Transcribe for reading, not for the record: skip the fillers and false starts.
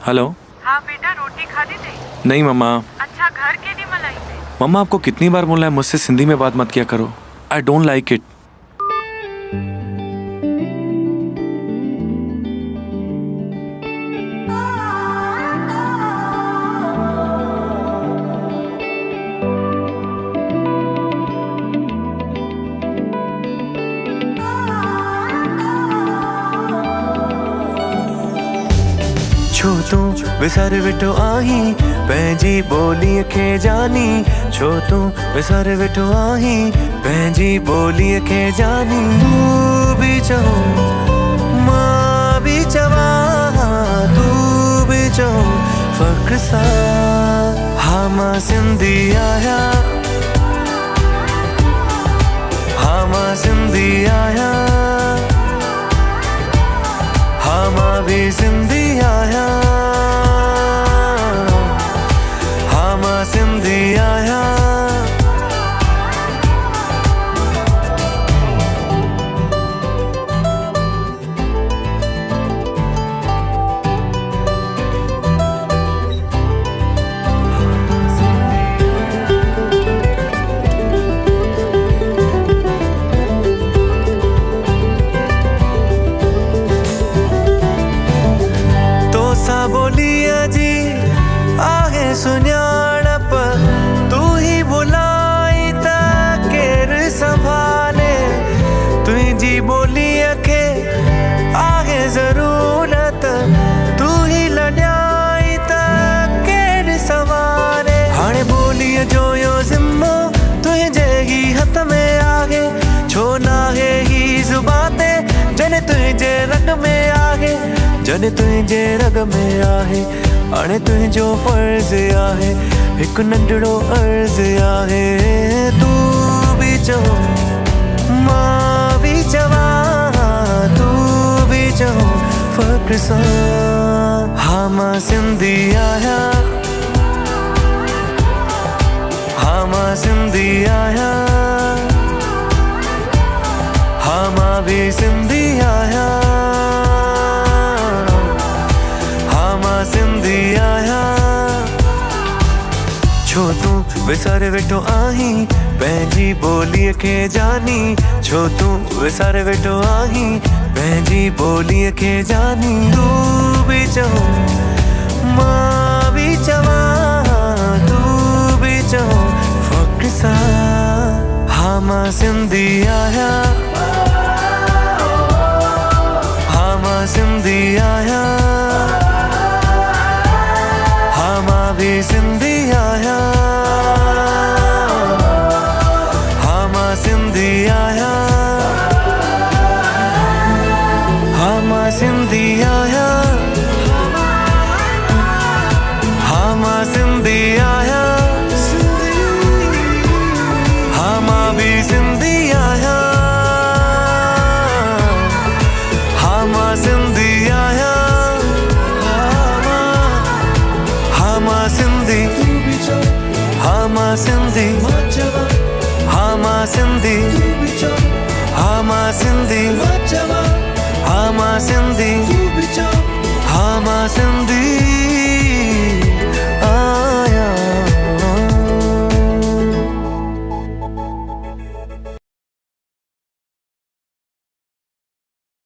Hello. हाँ बेटा, रोटी खा ली थी? नहीं मम्मा। अच्छा, घर के नहीं मलाई थे? मम्मा आपको कितनी बार बोला है मुझसे सिंधी में बात मत किया करो। I don't like it. छो तू विसर वेठो आहीं पंहिंजी ॿोलीअ खे जानी। छो तू विसर वेठो आहीं पंहिंजी ॿोलीअ खे जानी। तू बि चओ मां बि चवां, तू बि चओ फ़ख्र सां। हा मां सिंधी आहियां, हा मां सिंधी आहियां, हा मां भी सिंधी आहियां, हा मां सिंधी आहियां। बोलिया जी आहे सुञाणप, तू ही बुलाई त केरु संभाले। तुंहिंजी ॿोलीअ खे आहे ज़रूरत, तू ही लॼाई त केरु संभाले। हाणे ॿोलीअ जो यो ज़िम्मो तुंहिंजे ही हथ में आहे। छो नाहे ही ज़ुबान ते जॾहिं तुंहिंजे रग में आहे, जॾहिं तुंहिंजे रग में आहे। हाणे तुंहिंजो फर्ज़ आहे, हिकु नंढड़ो अर्ज़ आहे। तू बि चओ मां बि चवां, तू बि चओ फ़ख्र सां। हा मां सिंधी आहियां, हा मां सिंधी आहियां, हा मां भी सिंधी आहियां, सिंधी आहियां। छो तू विसर वेठो आहीं पंहिंजी ॿोलीअ खे जानी। छो तू विसर वेठो आहीं पंहिंजी ॿोलीअ खे जानी। तू बि चओ मां बि चवां, तू बि चओ फ़ख्र सां। हा मां सिंधी आहियां, हा मां सिंधी आहियां, भी सिंधी आहियां, हा मां सिंधी आहियां, हा मां सिंधी आहियां, हा मां सिंधी आहियां, हा मां भी सिंधी आहियां, हा मां सिंधी आहियां, सिंधी, हा मां सिंधी, हा मां सिंधी, हा मां सिंधी।